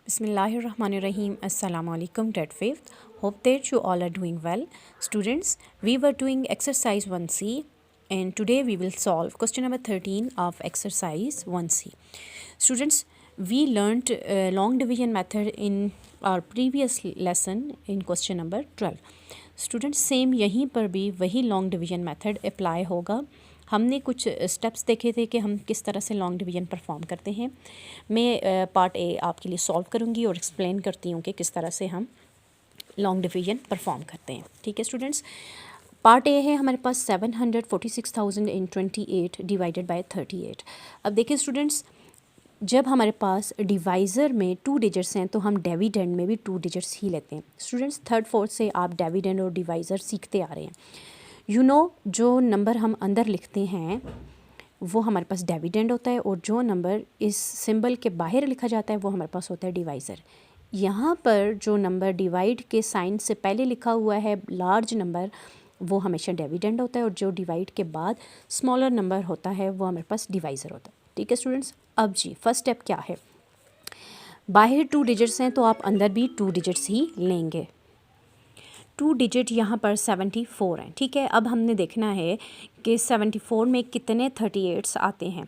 Bismillahirrahmanirrahim. Assalamu alaikum, grade 5th. Hope that you all are doing well. Students, we were doing exercise 1C and today we will solve question number 13 of exercise 1C. Students, we learnt long division method in our previous lesson in question number 12. Students same यहीं पर भी वही long division method apply होगा। हमने कुछ steps देखे थे कि हम किस तरह से लॉन्ग डिवीज़न परफॉर्म करते हैं। मैं पार्ट ए आपके लिए सॉल्व करूंगी और एक्सप्लेन करती हूँ कि किस तरह से हम लॉन्ग डिवीज़न परफॉर्म करते हैं। ठीक है स्टूडेंट्स, पार्ट ए है हमारे पास 746,028 डिवाइडेड बाय 38। अब देखिए स्टूडेंट्स, जब हमारे पास डिवाइज़र में 2 डिजिट्स हैं तो हम डिविडेंड में भी 2 डिजिट्स ही लेते हैं। स्टूडेंट्स, थर्ड फोर्थ से आप डिविडेंड और डिवाइज़र सीखते आ रहे हैं। जो नंबर हम अंदर लिखते हैं वो हमारे पास डिविडेंड होता है और जो नंबर इस सिंबल के बाहर लिखा जाता है वो हमारे पास होता है डिवाइज़र। यहाँ पर जो नंबर डिवाइड के साइन से पहले लिखा हुआ है लार्ज नंबर, वो हमेशा डिविडेंड होता है और जो डिवाइड के बाद स्मॉलर नंबर होता है वो हमारे पास डिवाइज़र होता है। ठीक है स्टूडेंट्स, अब जी फर्स्ट स्टेप क्या है। बाहर 2 डिजिट्स हैं तो आप अंदर भी 2 डिजिट्स ही लेंगे। 2 डिजिट यहाँ पर 74 हैं। ठीक है, अब हमने देखना है कि 74 में कितने 38 आते हैं।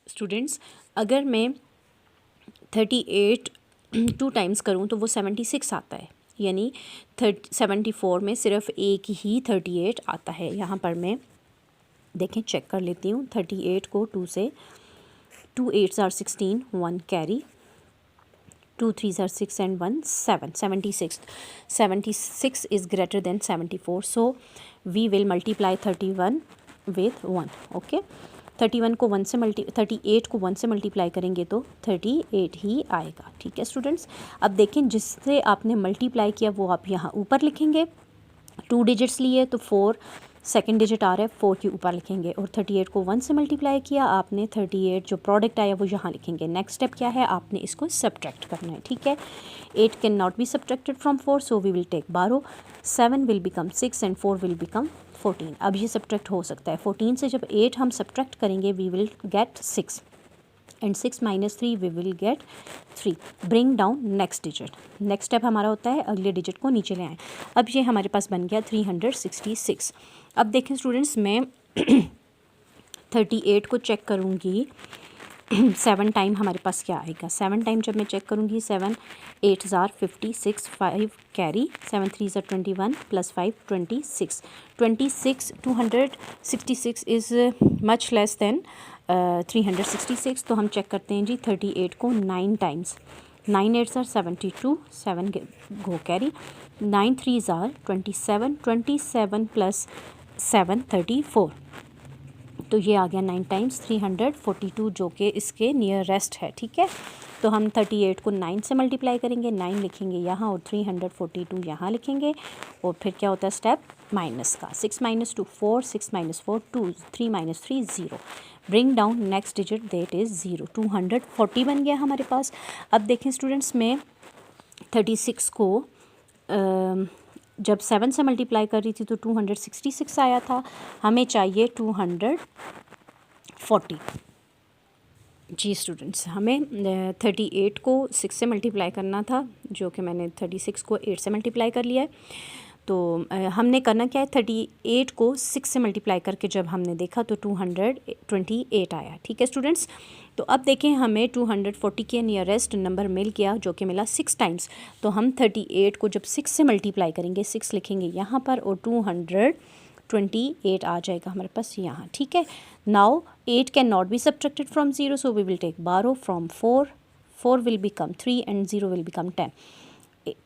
स्टूडेंट्स, अगर मैं 38 2 टाइम्स करूँ तो वो 76 आता है, यानी 74 में सिर्फ एक ही 38 आता है। यहाँ पर मैं देखें चेक कर लेती हूँ। 38 को 2 से 2 8s are 16, 1 carry, 2 3s are 6 and 1 7, 76. 76 is greater than 74, so we will multiply 31 with 1. Okay, 38 को 1 से मल्टीप्लाई करेंगे तो 38 ही आएगा। ठीक है स्टूडेंट्स, अब देखें जिससे आपने मल्टीप्लाई किया वो आप यहाँ ऊपर लिखेंगे। 2 डिजिट्स लिए तो 4 सेकेंड डिजिट आ रहा है, 4 के ऊपर लिखेंगे और 38 को 1 से मल्टीप्लाई किया आपने, 38 जो प्रोडक्ट आया वो यहाँ लिखेंगे। नेक्स्ट स्टेप क्या है, आपने इसको सब्ट्रैक्ट करना है। ठीक है, 8 can not be subtracted from 4, so we will take 12, 7 will become 6 and 4 will become 14। अब ये सब्ट्रैक्ट हो सकता है। 14 से जब 8 हम सब्ट्रैक्ट करेंगे we will get 6 and 6 minus 3 we will get 3। Bring down next digit. Next step हमारा होता है अगले डिजिट को नीचे ले आएँ। अब ये हमारे पास बन गया 366। अब देखें स्टूडेंट्स, मैं 38 को चेक करूँगी 7 टाइम हमारे पास क्या आएगा। 7 टाइम जब मैं चेक करूँगी 7 8s are 56, 5 carry, 7 3s are 21 plus 5 26। 266 is much less then 366। तो हम चेक करते हैं जी 38 को 9 times. 9 8s are 72, 7 go carry, 9 3s are 27, 27 plus 7 34। तो ये आ गया 9 टाइम्स 342 जो कि इसके नियरेस्ट है। ठीक है, तो हम 38 को 9 से मल्टीप्लाई करेंगे, 9 लिखेंगे यहाँ और 342 यहाँ लिखेंगे और फिर क्या होता है स्टेप माइनस का। 6 minus 2 4, 6 minus 4 2, 3 minus 3 0। Bring down next digit that is 0। 240 बन गया हमारे पास। अब देखें स्टूडेंट्स, में 36 को जब 7 से मल्टीप्लाई कर रही थी तो 266 आया था। हमें चाहिए 240। जी स्टूडेंट्स, हमें 38 को 6 से मल्टीप्लाई करना था, जो कि मैंने 36 को 8 से मल्टीप्लाई कर लिया है। तो हमने करना क्या है, 38 को 6 से मल्टीप्लाई करके जब हमने देखा तो 228 आया। ठीक है स्टूडेंट्स, तो अब देखें हमें 240 के नियरेस्ट नंबर मिल गया जो कि मिला 6 टाइम्स। तो हम 38 को जब 6 से मल्टीप्लाई करेंगे, 6 लिखेंगे यहाँ पर और 228 आ जाएगा हमारे पास यहाँ। ठीक है, now 8 can not be subtracted from 0, so we will take 12 from 4, 4 will become 3 and 0 will become 10।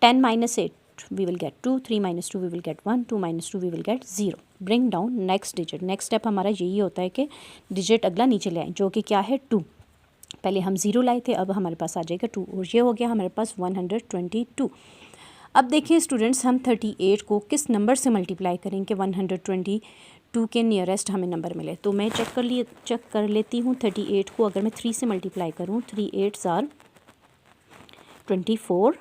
10 minus 8 we will get 2, 3 minus 2 we will get 1, 2 minus 2 we will get 0. Bring down next digit. Next step हमारा यही होता है कि digit अगला नीचे ले आए, जो कि क्या है 2। पहले हम 0 लाए थे, अब हमारे पास आ जाएगा 2 और ये हो गया हमारे पास 122। अब देखिए स्टूडेंट्स, हम 38 को किस नंबर से मल्टीप्लाई करें कि 122 के नियरेस्ट हमें नंबर मिले। तो मैं चेक कर लेती हूँ 38 को अगर मैं 3 से मल्टीप्लाई करूँ, 3 8s are 24,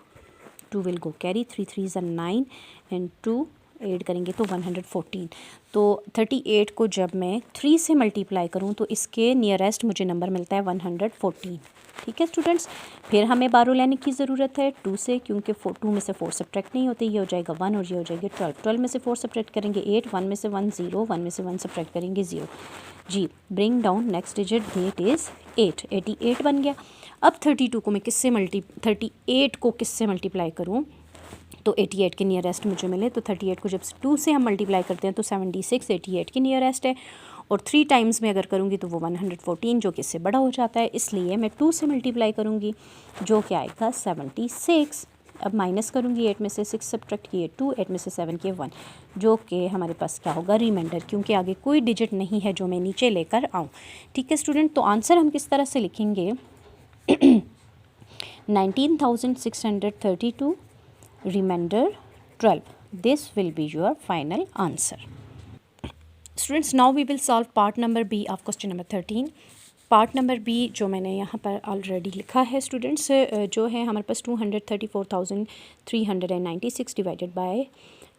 2 will go carry, 3 3s are 9 and 2 add करेंगे तो 114। तो 38 को जब मैं 3 से मल्टीप्लाई करूँ तो इसके नियरेस्ट मुझे नंबर मिलता है 114। ठीक है स्टूडेंट्स। फिर हमें 12 लेने की ज़रूरत है 2 से, क्योंकि 2 में से 4 सब्ट्रैक्ट नहीं होते, ये हो जाएगा 1 और ये हो जाएगा 12। 12 में से 4 सब्ट्रैक्ट करेंगे 8, 1 में से 1 0, 1 में से 1 सब्ट्रैक्ट करेंगे 0। जी, bring down next digit, that is 8, 88 बन गया। अब 38 को मैं 38 को किससे मल्टीप्लाई करूँ, तो 88 के नियरेस्ट मुझे मिले, तो 38 को जब 2 से हम मल्टीप्लाई करते हैं तो 76 88 के नियरेस्ट है, और 3 टाइम्स में अगर करूँगी तो वो 114 जो कि इससे बड़ा हो जाता है, इसलिए मैं 2 से मल्टीप्लाई करूँगी जो कि आएगा 76। अब माइनस करूँगी, 8 में से 6 सब्ट्रैक्ट किए 2, 8 में से 7 किए 1, जो कि हमारे पास क्या होगा, रिमाइंडर, क्योंकि आगे कोई डिजिट नहीं है जो मैं नीचे लेकर आऊँ। ठीक है स्टूडेंट, तो आंसर हम किस तरह से लिखेंगे 19,632 remainder 12. This will be your final answer. Students, now we will solve part number B of question number 13. Part number B जो मैंने यहाँ पर ऑलरेडी लिखा है स्टूडेंट्स, जो है हमारे पास 234,396 divided by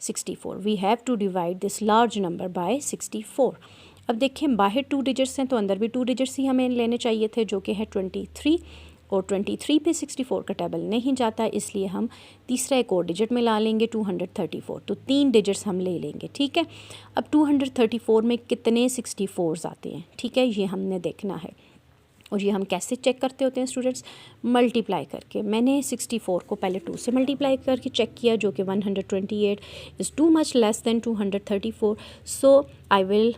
64. We have to divide this large number by 64. अब देखें, बाहर 2 डिजिट्स हैं तो अंदर भी 2 डिजिट्स ही हमें लेने चाहिए थे, जो कि है 23, और 23 पे 64 का टेबल नहीं जाता, इसलिए हम तीसरा एक और डिजिट में ला लेंगे 234, तो 3 डिजिट्स हम ले लेंगे। ठीक है, अब 234 में कितने 64s आते हैं, ठीक है, ये हमने देखना है। और ये हम कैसे चेक करते होते हैं स्टूडेंट्स, मल्टीप्लाई करके। मैंने 64 को पहले 2 से मल्टीप्लाई करके चेक किया, जो कि 128 is too much less than 234, so I will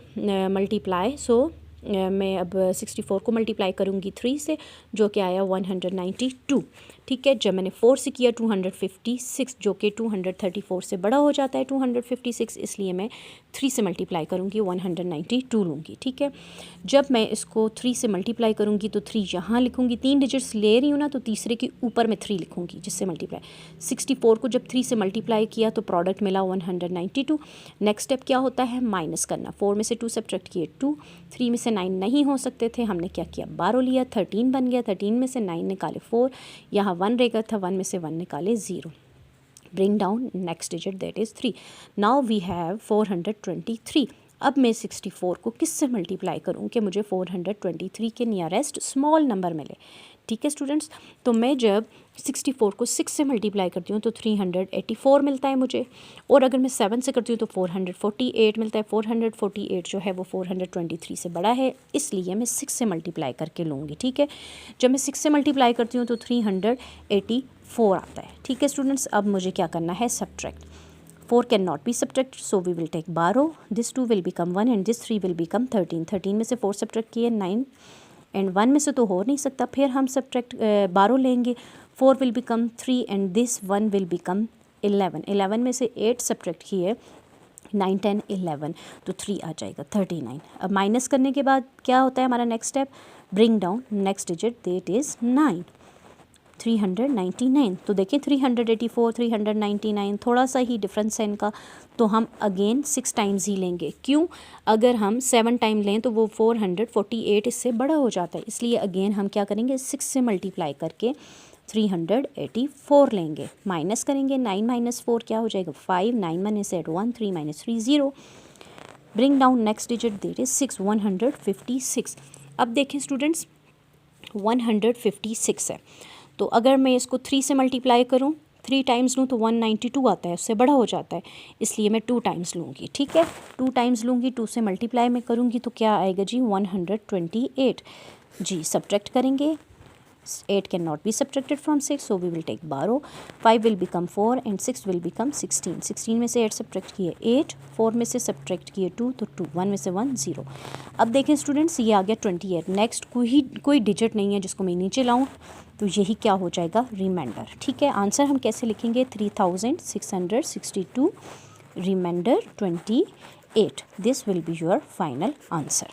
multiply. So मैं अब 64 को मल्टीप्लाई करूँगी 3 से, जो कि आया 192। ठीक है, जब मैंने 4 से किया 256, जो कि 234 से बड़ा हो जाता है 256, इसलिए मैं 3 से मल्टीप्लाई करूँगी 192 लूँगी। ठीक है, जब मैं इसको 3 से मल्टीप्लाई करूँगी तो 3 यहाँ लिखूँगी, 3 डिजिट्स ले रही हूँ ना, तो तीसरे के ऊपर मैं 3 लिखूँगी जिससे मल्टीप्लाई। 64 को जब 3 से मल्टीप्लाई किया तो प्रोडक्ट मिला 192। नेक्स्ट स्टेप क्या होता है, माइनस करना। 4 में से 2 सब्ट्रैक्ट किए 2, 3 में से 9 नहीं हो सकते थे, हमने क्या किया 12 लिया, 13 बन गया, 13 में से 9 निकाले 4, यहाँ 1 रहेगा था, 1 में से 1 निकाले 0। Bring down next digit, that is 3। Now we have 423। अब मैं 64 को किससे मल्टीप्लाई करूँ कि मुझे 423 के नियरेस्ट स्मॉल नंबर मिले। ठीक है स्टूडेंट्स, तो मैं जब 64 को 6 से मल्टीप्लाई करती हूँ तो 384 मिलता है मुझे, और अगर मैं 7 से करती हूँ तो 448 मिलता है। 448 जो है वो 423 से बड़ा है, इसलिए मैं 6 से मल्टीप्लाई करके लूँगी। ठीक है, जब मैं 6 से मल्टीप्लाई करती हूँ तो 384 आता है। ठीक है स्टूडेंट्स, अब मुझे क्या करना है, subtract. 4 can not be subtract, so we will take 12, this 2 will become 1 and this 3 will become 13। 13 में से 4 सब्ट्रैक्ट किए 9 एंड 1 में से तो हो नहीं सकता, फिर हम सब्ट्रैक्ट 12 लेंगे, 4 will become 3 and this 1 will become 11। 11 में से 8 सब्ट्रैक्ट किए 9 10 11, तो 3 आ जाएगा 39। अब माइनस करने के बाद क्या होता है हमारा next step, bring down next digit, that is 9, 399। तो देखिए 384 399 थोड़ा सा ही डिफरेंस है इनका, तो हम अगेन 6 टाइम्स ही लेंगे। क्यों, अगर हम 7 टाइम लें तो वो 448 इससे बड़ा हो जाता है, इसलिए अगेन हम क्या करेंगे 6 से मल्टीप्लाई करके 384 लेंगे। माइनस करेंगे, 9 माइनस 4 क्या हो जाएगा 5, 9 minus 8 1, 3 minus 3 0। Bring down next digit, that is 6, 156। अब देखें स्टूडेंट्स 156 है, तो अगर मैं इसको 3 से मल्टीप्लाई करूँ 3 टाइम्स लूँ तो 192 आता है, उससे बड़ा हो जाता है, इसलिए मैं 2 टाइम्स लूँगी। ठीक है, 2 टाइम्स लूँगी, 2 से मल्टीप्लाई में करूँगी तो क्या आएगा जी 128। जी, सब्ट्रैक्ट करेंगे, 8 can not be subtracted from 6, so we will take 12, 5 will become 4 and 6 will become 16। 16 में से 8 सब्ट्रैक्ट किए 8, 4 में से सब्ट्रैक्ट किए 2, तो 2, 1 में से 1 0। अब देखें स्टूडेंट्स, ये आ गया 28। नेक्स्ट कोई डिजिट नहीं है जिसको मैं नीचे लाऊँ, तो यही क्या हो जाएगा, रिमाइंडर। ठीक है, आंसर हम कैसे लिखेंगे, 3662 remainder 28, this will be your final answer.